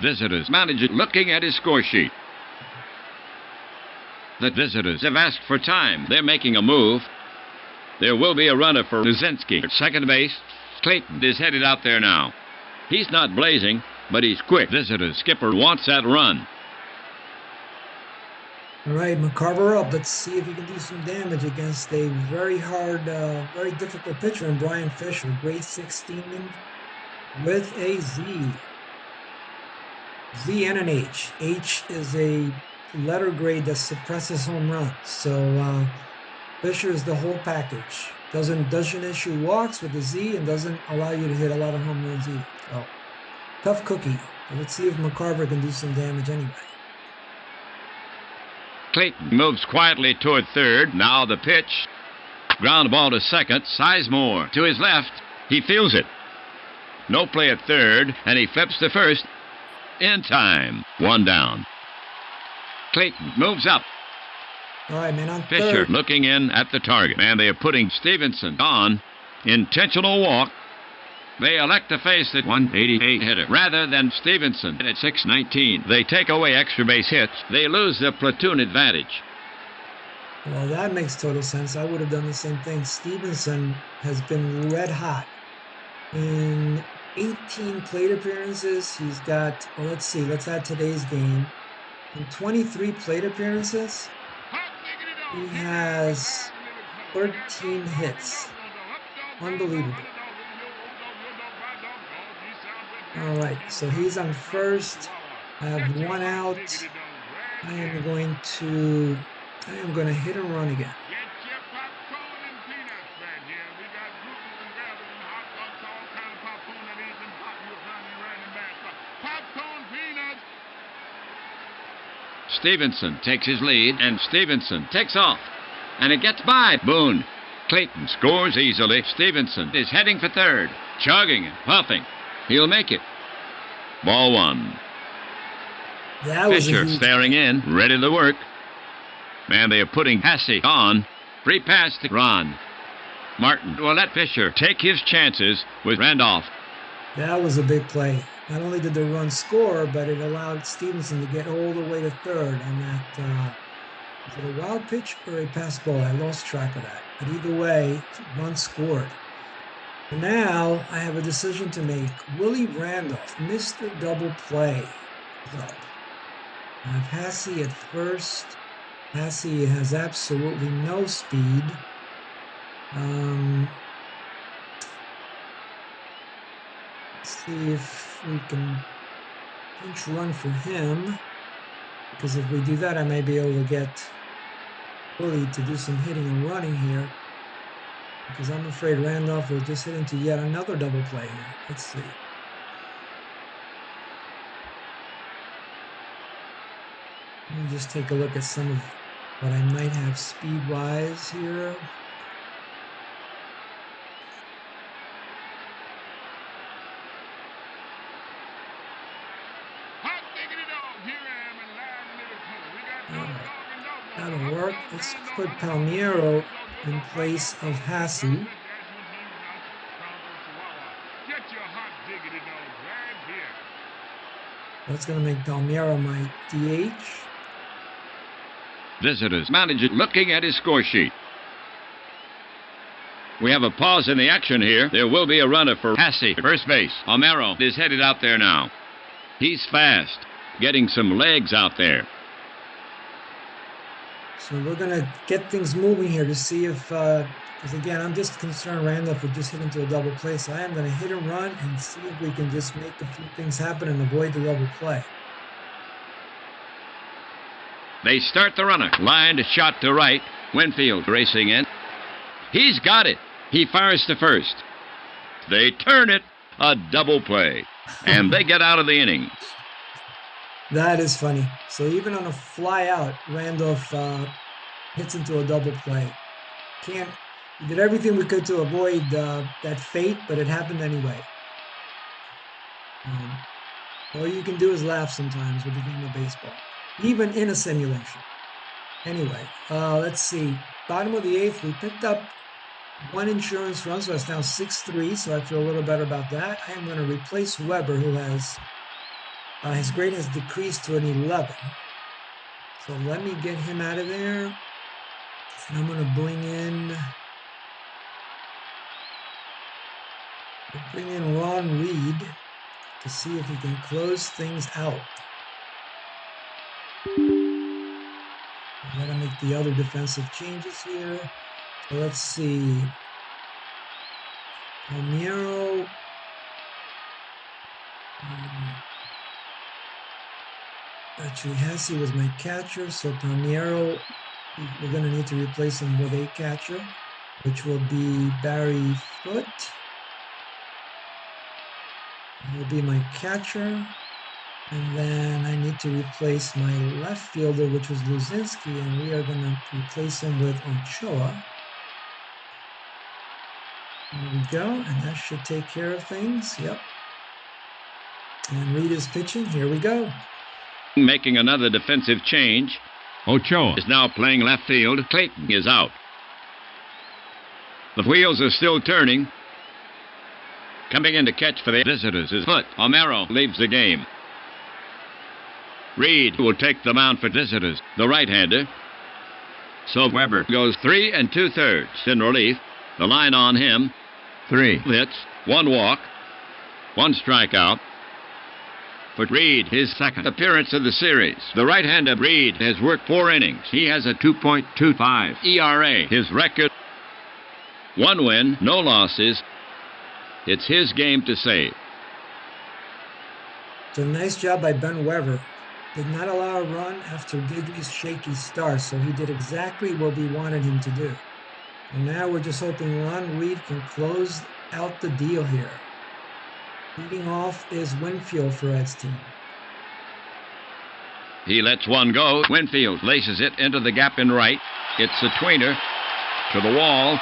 Visitors manager looking at his score sheet. The visitors have asked for time. They're making a move. There will be a runner for Luzinski at second base. Clayton is headed out there now. He's not blazing, but he's quick. Visitors skipper wants that run. All right, McCarver up. Let's see if he can do some damage against a very hard, very difficult pitcher in Brian Fisher. Grade 16 with a Z. Z and an H. H is a letter grade that suppresses home runs. So Fisher is the whole package. Doesn't issue walks with the Z and doesn't allow you to hit a lot of home runs either. So tough cookie. But let's see if McCarver can do some damage anyway. Clayton moves quietly toward third. Now the pitch. Ground ball to second. Sizemore to his left. He feels it. No play at third, and he flips to first. In time. One down. Clayton moves up. All right, man, on Fisher third. looking in at the target. And they are putting Stevenson on. Intentional walk. They elect to face the 188 hitter rather than Stevenson at 619. They take away extra base hits. They lose the platoon advantage. Well, that makes total sense. I would have done the same thing. Stevenson has been red hot. In 18 plate appearances, he's got, well, let's see, let's add today's game. In 23 plate appearances, he has 13 hits. Unbelievable. All right, so he's on first. I have one out. I am going to hit and run again. Stevenson takes his lead, and Stevenson takes off. And it gets by Boone. Clayton scores easily. Stevenson is heading for third, chugging and puffing. He'll make it. Ball one. That was Fisher staring in, ready to work. And they are putting Hasse on. Free pass to Ron. Martin will let Fisher take his chances with Randolph. That was a big play. Not only did the run score, but it allowed Stevenson to get all the way to third on that. Was it a wild pitch or a pass ball? I lost track of that. But either way, run scored. And now I have a decision to make. Willie Randolph, Mr. Double Play, is up. I have Hasse at first. Hasse has absolutely no speed. Let's see if we can pinch run for him. Because if we do that, I may be able to get Willie to do some hitting and running here. Because I'm afraid Randolph will just hit into yet another double play here. Let's see. Let me just take a look at some of what I might have speed-wise here. That'll work. Let's put Palmeiro in place of Hasse. That's going to make Palmeiro my DH. Visitors manager looking at his score sheet. We have a pause in the action here. There will be a runner for Hasse, first base. Palmeiro is headed out there now. He's fast, getting some legs out there. So we're going to get things moving here to see if, because again, I'm just concerned Randolph would just hit into a double play. So I am going to hit and run and see if we can just make a few things happen and avoid the double play. They start the runner. Lined shot to right. Winfield racing in. He's got it. He fires to first. They turn it. A double play. And they get out of the inning. That is funny. So even on a fly out, Randolph hits into a double play. We did everything we could to avoid that fate, but it happened anyway. All you can do is laugh sometimes with the game of baseball, even in a simulation. Anyway, let's see. Bottom of the eighth, we picked up one insurance run, so it's now 6-3, so I feel a little better about that. I am going to replace Weber, who has his grade has decreased to an 11. So let me get him out of there. And I'm going to bring in Ron Reed to see if he can close things out. We got to make the other defensive changes here. So let's see. Palmeiro. Actually, Hesse was my catcher, so Palmeiro, we're going to need to replace him with a catcher, which will be Barry Foote. He'll be my catcher. And then I need to replace my left fielder, which was Luzinski, and we are going to replace him with Ochoa. There we go, and that should take care of things. Yep. And Reed is pitching. Here we go. Making another defensive change. Ochoa is now playing left field. Clayton is out. The wheels are still turning. Coming in to catch for the visitors is Foote. Palmeiro leaves the game. Reed will take the mound for visitors, the right-hander. So Weber goes 3 2/3 in relief. The line on him. 3 hits, 1 walk, 1 strikeout. For Reed, his second appearance of the series. The right-hander Reed has worked 4 innings. He has a 2.25 ERA. His record, 1 win, no losses. It's his game to save. So nice job by Ben Weber. Did not allow a run after Guidry's shaky start, so he did exactly what we wanted him to do. And now we're just hoping Ron Reed can close out the deal here. Leading off is Winfield for Ed's team. He lets one go. Winfield laces it into the gap in right. It's a tweener to the wall,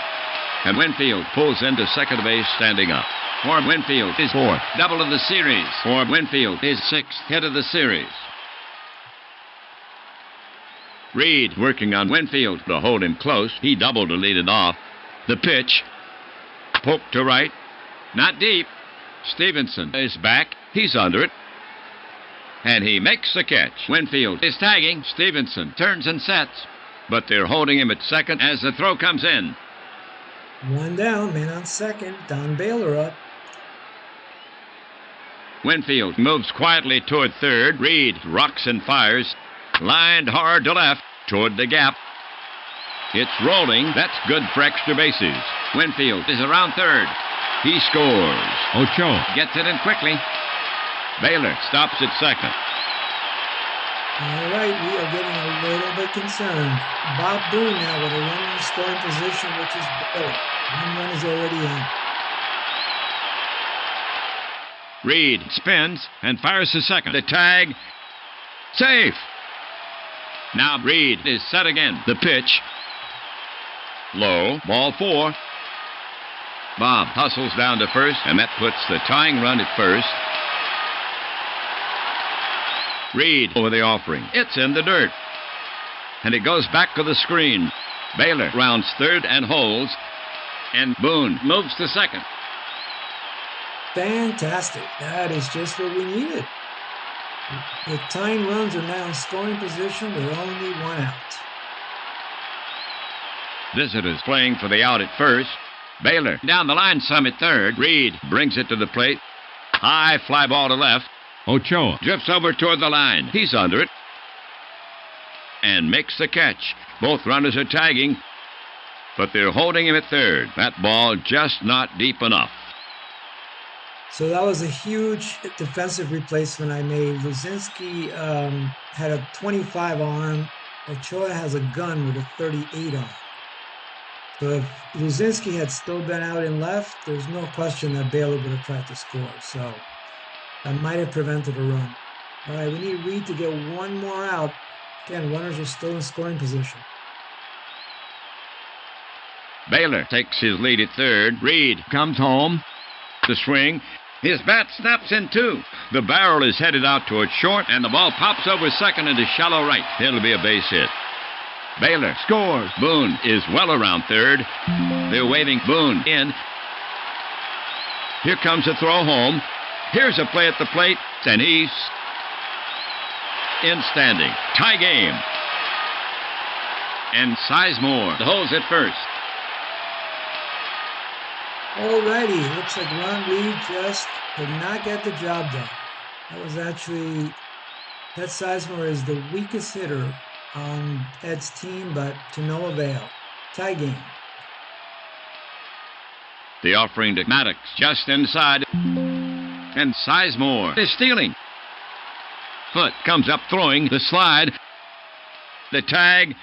and Winfield pulls into second base standing up. For Winfield, his 4th double of the series. For Winfield, his 6th hit of the series. Reed working on Winfield to hold him close. He doubled to lead it off. The pitch. Poke to right. Not deep. Stevenson is back. He's under it. And he makes the catch. Winfield is tagging. Stevenson turns and sets. But they're holding him at second as the throw comes in. 1 down, man on second. Don Baylor up. Winfield moves quietly toward third. Reed rocks and fires. Lined hard to left, toward the gap. It's rolling. That's good for extra bases. Winfield is around third. He scores. Ochoa gets it in quickly. Baylor stops at second. All right, we are getting a little bit concerned. Bob Boone now with a runner in scoring position, which is Baylor. 1 run is already in. Reed spins and fires to second. The tag. Safe. Now Reed is set again. The pitch. Low. Ball 4. Bob hustles down to first, and that puts the tying run at first. Reed over the offering. It's in the dirt. And it goes back to the screen. Baylor rounds third and holds. And Boone moves to second. Fantastic. That is just what we needed. The tying runs are now in scoring position with only 1 out. Visitors playing for the out at first. Baylor down the line some at third. Reed brings it to the plate. High fly ball to left. Ochoa drifts over toward the line. He's under it. And makes the catch. Both runners are tagging, but they're holding him at third. That ball just not deep enough. So that was a huge defensive replacement I made. Luzinski had a 25 arm. Ochoa has a gun with a 38 arm. So if Luzinski had still been out in left, there's no question that Baylor would have tried to score. So that might have prevented a run. All right, we need Reed to get 1 more out. Again, runners are still in scoring position. Baylor takes his lead at third. Reed comes home. The swing. His bat snaps in 2. The barrel is headed out toward short, and the ball pops over second into shallow right. It'll be a base hit. Baylor scores. Boone is well around third. They're waving Boone in. Here comes a throw home. Here's a play at the plate, and he's in standing. Tie game. And Sizemore holds it first. Alrighty, looks like Ron Reed just could not get the job done. That was actually, Ted Sizemore is the weakest hitter on Ed's team, but to no avail. Tie game. The offering to Maddox just inside. And Sizemore is stealing. Foot comes up throwing the slide. The tag.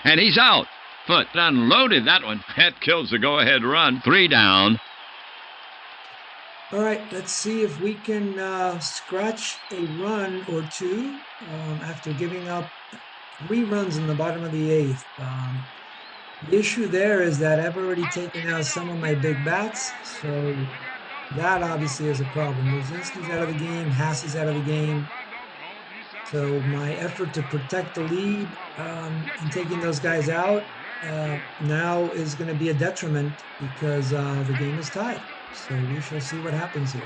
And he's out. Foot unloaded that one. That kills the go-ahead run. 3 down. All right, let's see if we can scratch a run or two after giving up 3 runs in the bottom of the 8th. The issue there is that I've already taken out some of my big bats, so that obviously is a problem. Luzinski's out of the game, Hassey's out of the game. So my effort to protect the lead and taking those guys out now is going to be a detriment because the game is tied. So we shall see what happens here.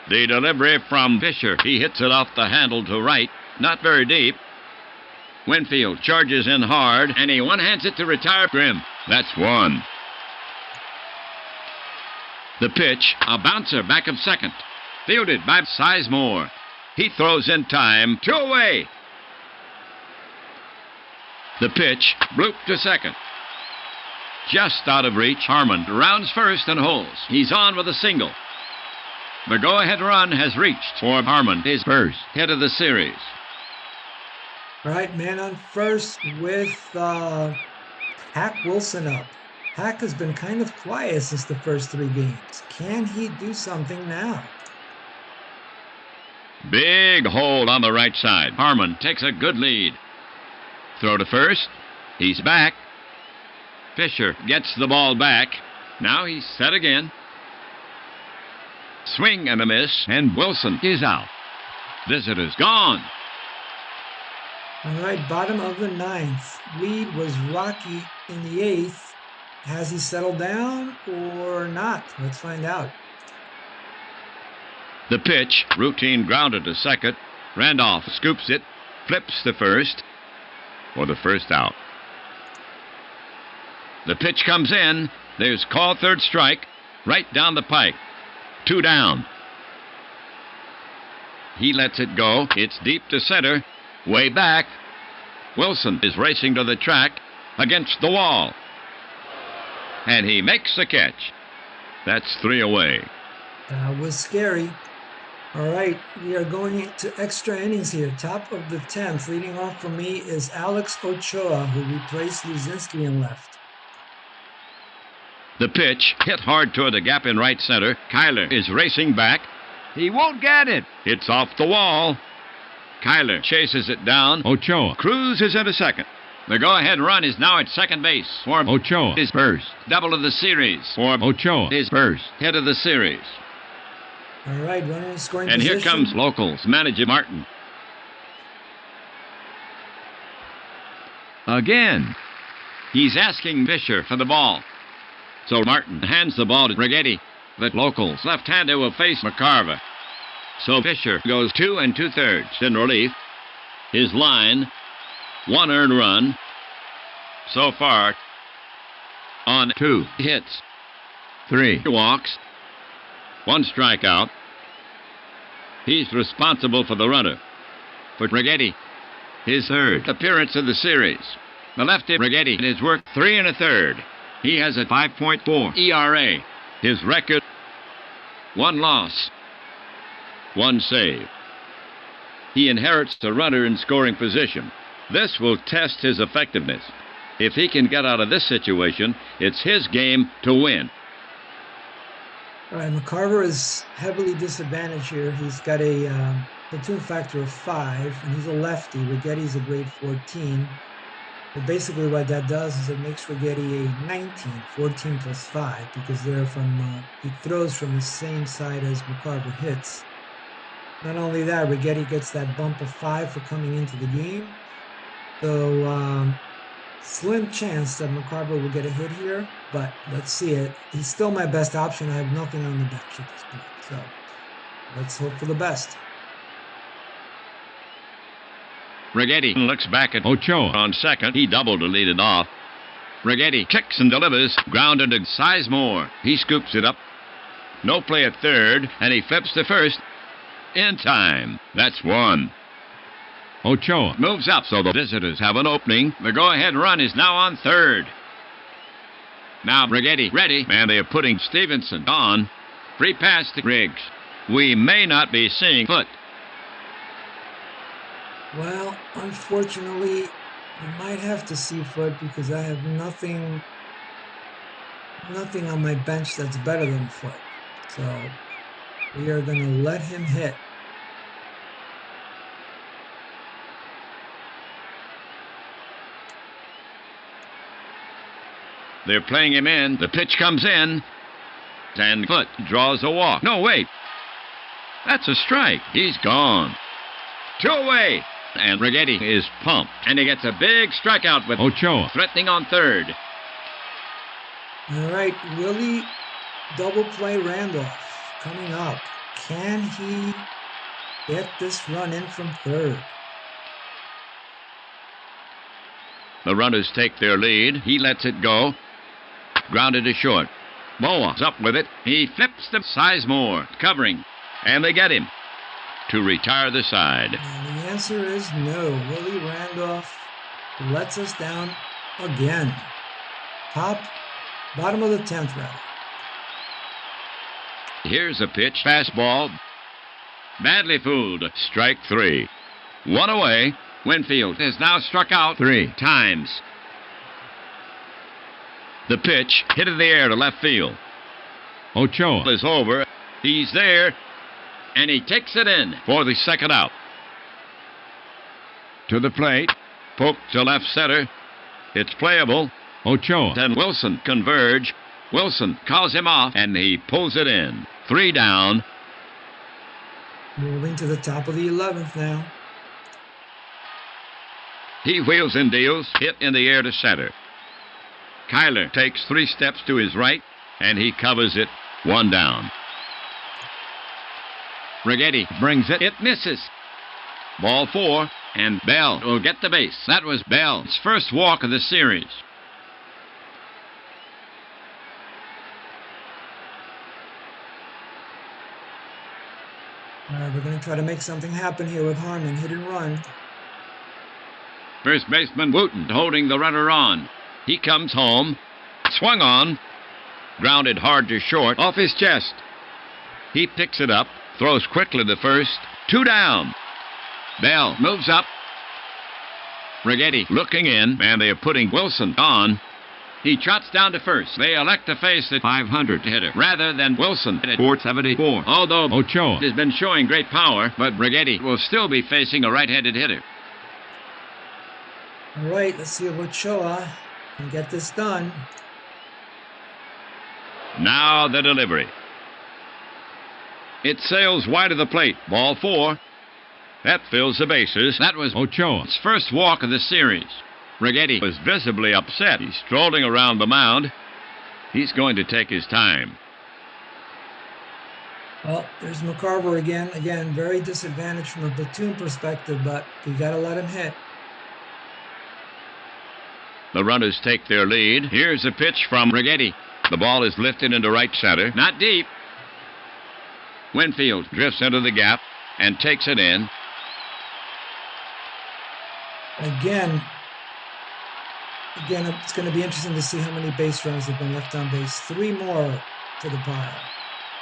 The delivery from Fisher. He hits it off the handle to right. Not very deep. Winfield charges in hard, and he one-hands it to retire Grimm. That's 1. The pitch, a bouncer back of second. Fielded by Sizemore. He throws in time. 2 away. The pitch, bloop to second. Just out of reach, Harmon rounds first and holds. He's on with a single. The go-ahead run has reached for Harmon, his first hit of the series. All right, man on first with Hack Wilson up. Hack has been kind of quiet since the first 3 games. Can he do something now? Big hold on the right side. Harmon takes a good lead. Throw to first. He's back. Fisher gets the ball back. Now he's set again. Swing and a miss, and Wilson is out. Visitors gone. All right, bottom of the 9th. Lead was rocky in the 8th. Has he settled down or not? Let's find out. The pitch, routine grounder to second. Randolph scoops it, flips to first for the first out. The pitch comes in. There's call third strike, right down the pike. 2 down. He lets it go. It's deep to center. Way back. Wilson is racing to the track against the wall. And he makes the catch. That's 3 away. That was scary. All right, we are going into extra innings here. Top of the 10th. Leading off for me is Alex Ochoa, who replaced Luzinski in left. The pitch hit hard toward the gap in right center. Kyler is racing back. He won't get it. It's off the wall. Kyler chases it down. Ochoa cruises into second. The go-ahead run is now at second base for Ochoa. His first double of the series for Ochoa. His first hit of the series. All right, runner in scoring and position. Here comes Locals manager Martin. Again. He's asking Fisher for the ball. So Martin hands the ball to Righetti. The Locals left-hander will face McCarver. So Fisher goes 2 2/3 in relief. His line, 1 earned run. So far, on 2 hits, 3 walks, 1 strikeout. He's responsible for the runner. For Righetti, his 3rd appearance of the series. The lefty Righetti has worked 3 1/3. He has a 5.4 ERA. His record, 1 loss, 1 save. He inherits the runner in scoring position. This will test his effectiveness. If he can get out of this situation, it's his game to win. All right, McCarver is heavily disadvantaged here. He's got a platoon factor of 5, and he's a lefty. Righetti's a grade 14. But basically what that does is it makes Righetti a 19, 14 plus 5, because they're from he throws from the same side as McCarver hits. Not only that, Righetti gets that bump of 5 for coming into the game. So Slim chance that McCarver will get a hit here, but let's see it. He's still my best option. I have nothing on the bench at this point, so let's hope for the best. Righetti looks back at Ochoa on second. He doubled to lead it off. Righetti kicks and delivers. Grounded to Sizemore. He scoops it up. No play at third, and he flips to first. In time. That's one. Ochoa moves up, so the visitors have an opening. The go-ahead run is now on third. Now Righetti ready, and they are putting Stevenson on. Free pass to Riggs. We may not be seeing Foot. Well, unfortunately, you might have to see Foot because I have nothing on my bench that's better than Foot. So we are going to let him hit. They're playing him in. The pitch comes in. And Foot draws a walk. No, wait. That's a strike. He's gone. 2 away. And Righetti is pumped. And he gets a big strikeout with Ochoa threatening on third. All right, Willie double play Randolph coming up. Can he get this run in from third? The runners take their lead. He lets it go. Grounded to short. Boa's up with it. He flips to Sizemore, covering. And they get him to retire the side. And the answer is no. Willie Randolph lets us down again. Bottom of the 10th, rather. Here's a pitch. Fastball. Badly fooled. Strike 3. 1 away. Winfield has now struck out 3 times. The pitch hit in the air to left field. Ochoa is over. He's there. And he takes it in for the second out. To the plate. Poke to left center. It's playable. Ochoa and Wilson converge. Wilson calls him off, and he pulls it in. 3 down. Moving to the top of the 11th now. He wheels and deals. Hit in the air to center. Kyler takes 3 steps to his right, and he covers it. 1 down. Righetti brings it. It misses. Ball 4, and Bell will get the base. That was Bell's first walk of the series. All right, we're going to try to make something happen here with Harmon. Hit and run. First baseman Wooten holding the runner on. He comes home. Swung on. Grounded hard to short. Off his chest. He picks it up. Throws quickly to first. 2 down. Bell moves up. Righetti looking in, and they are putting Wilson on. He trots down to first. They elect to face the 500 hitter rather than Wilson at 474. Although Ochoa has been showing great power, but Righetti will still be facing a right-handed hitter. All right, let's see if Ochoa can get this done. Now the delivery. It sails wide of the plate. Ball 4. That fills the bases. That was Ochoa's first walk of the series. Righetti was visibly upset. He's strolling around the mound. He's going to take his time. Well, there's McCarver again. Again, very disadvantaged from a platoon perspective, but we got to let him hit. The runners take their lead. Here's a pitch from Righetti. The ball is lifted into right center. Not deep. Winfield drifts into the gap and takes it in. Again, it's going to be interesting to see how many base runners have been left on base. 3 more to the pile.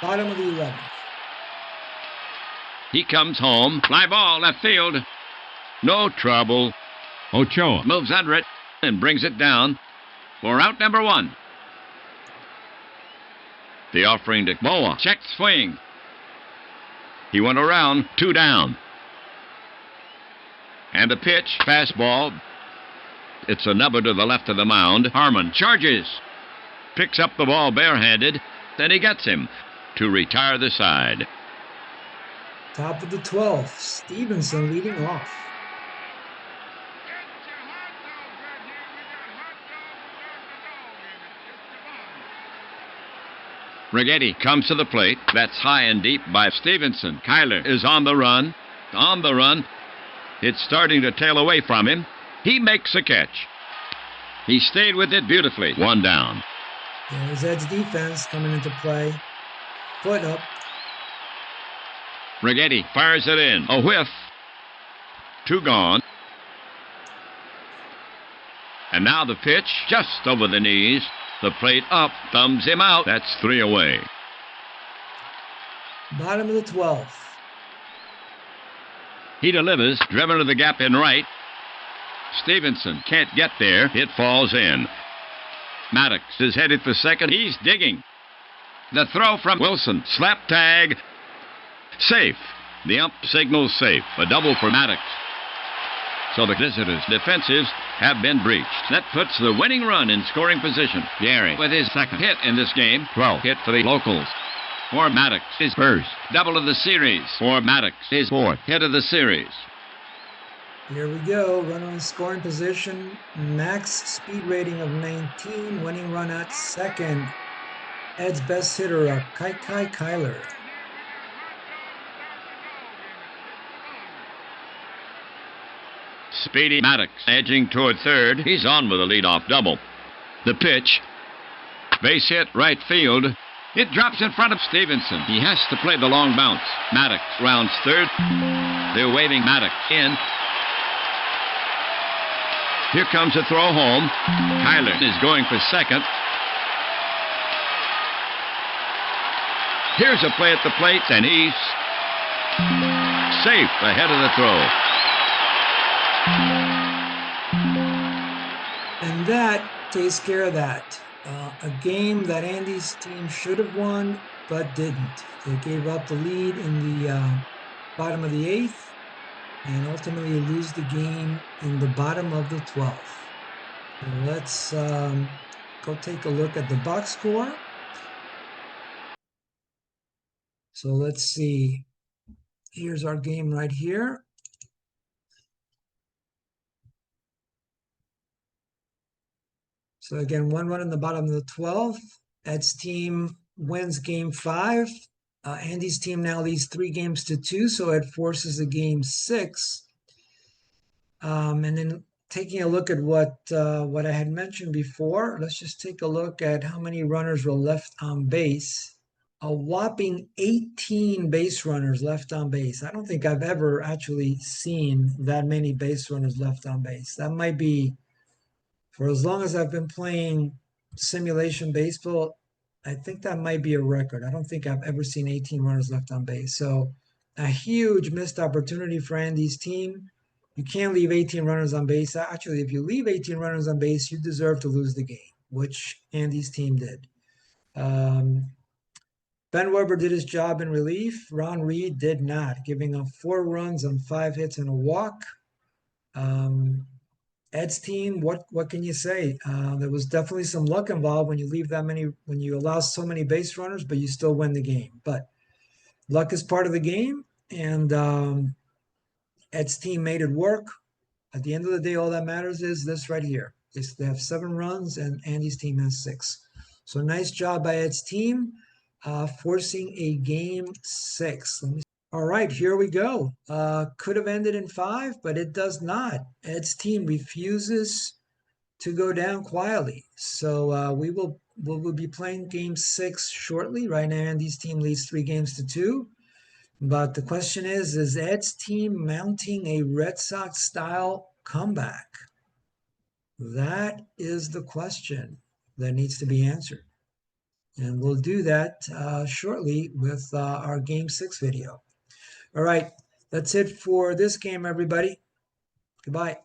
Bottom of the 11th. He comes home. Fly ball left field. No trouble. Ochoa moves under it and brings it down for out number 1. The offering to Boa. Check swing. He went around. 2 down. And the pitch. Fastball. It's a number to the left of the mound. Harmon charges. Picks up the ball barehanded. Then he gets him to retire the side. Top of the 12th. Stevenson leading off. Get your hot dogs right here. We got Rigetti comes to the plate. That's high and deep by Stevenson. Kyler is on the run. On the run. It's starting to tail away from him. He makes a catch. He stayed with it beautifully. One down. There's Ed's defense coming into play. Foot up. Rigetti fires it in. A whiff. Two gone. And now the pitch just over the knees. The plate up. Thumbs him out. That's 3 away. Bottom of the 12th. He delivers. Driven to the gap in right. Stevenson can't get there. It falls in. Maddox is headed for second. He's digging. The throw from Wilson. Slap tag. Safe. The ump signals safe. A double for Maddox. So the visitors' defensives have been breached. That puts the winning run in scoring position. Gary with his second hit in this game. 12th hit for the locals. For Maddox, his first double of the series. For Maddox, his fourth hit of the series. Here we go. Runner in scoring position. Max speed rating of 19. Winning run at second. Ed's best hitter up. Kyler. Speedy Maddox edging toward third. He's on with a leadoff double. The pitch. Base hit right field. It drops in front of Stevenson. He has to play the long bounce. Maddox rounds third. They're waving Maddox in. Here comes a throw home. Kyler is going for second. Here's a play at the plate, and he's safe ahead of the throw. And that takes care of that. A game that Andy's team should have won, but didn't. They gave up the lead in the bottom of the 8th, and ultimately lose the game in the bottom of the 12th. And let's go take a look at the box score. So let's see. Here's our game right here. So again, 1 run in the bottom of the 12th. Ed's team wins game 5. Andy's team now leads 3 games to 2, so Ed forces a game 6. And then taking a look at what I had mentioned before, let's just take a look at how many runners were left on base. A whopping 18 base runners left on base. I don't think I've ever actually seen that many base runners left on base. That might be, for as long as I've been playing simulation baseball, I think that might be a record. I don't think I've ever seen 18 runners left on base. So a huge missed opportunity for Andy's team. You can't leave 18 runners on base. Actually, if you leave 18 runners on base, you deserve to lose the game, which Andy's team did. Ben Weber did his job in relief. Ron Reed did not, giving up 4 runs on 5 hits and a walk. Ed's team, what can you say? There was definitely some luck involved when you leave that many, when you allow so many base runners, but you still win the game. But luck is part of the game, and Ed's team made it work. At the end of the day, all that matters is this right here. They have 7 runs, and Andy's team has 6. So nice job by Ed's team, forcing a game 6. All right, here we go. Could have ended in 5, but it does not. Ed's team refuses to go down quietly. So we'll be playing game 6 shortly. Right now, Andy's team leads 3 games to 2. But the question is Ed's team mounting a Red Sox-style comeback? That is the question that needs to be answered. And we'll do that shortly with our Game 6 video. All right, that's it for this game, everybody. Goodbye.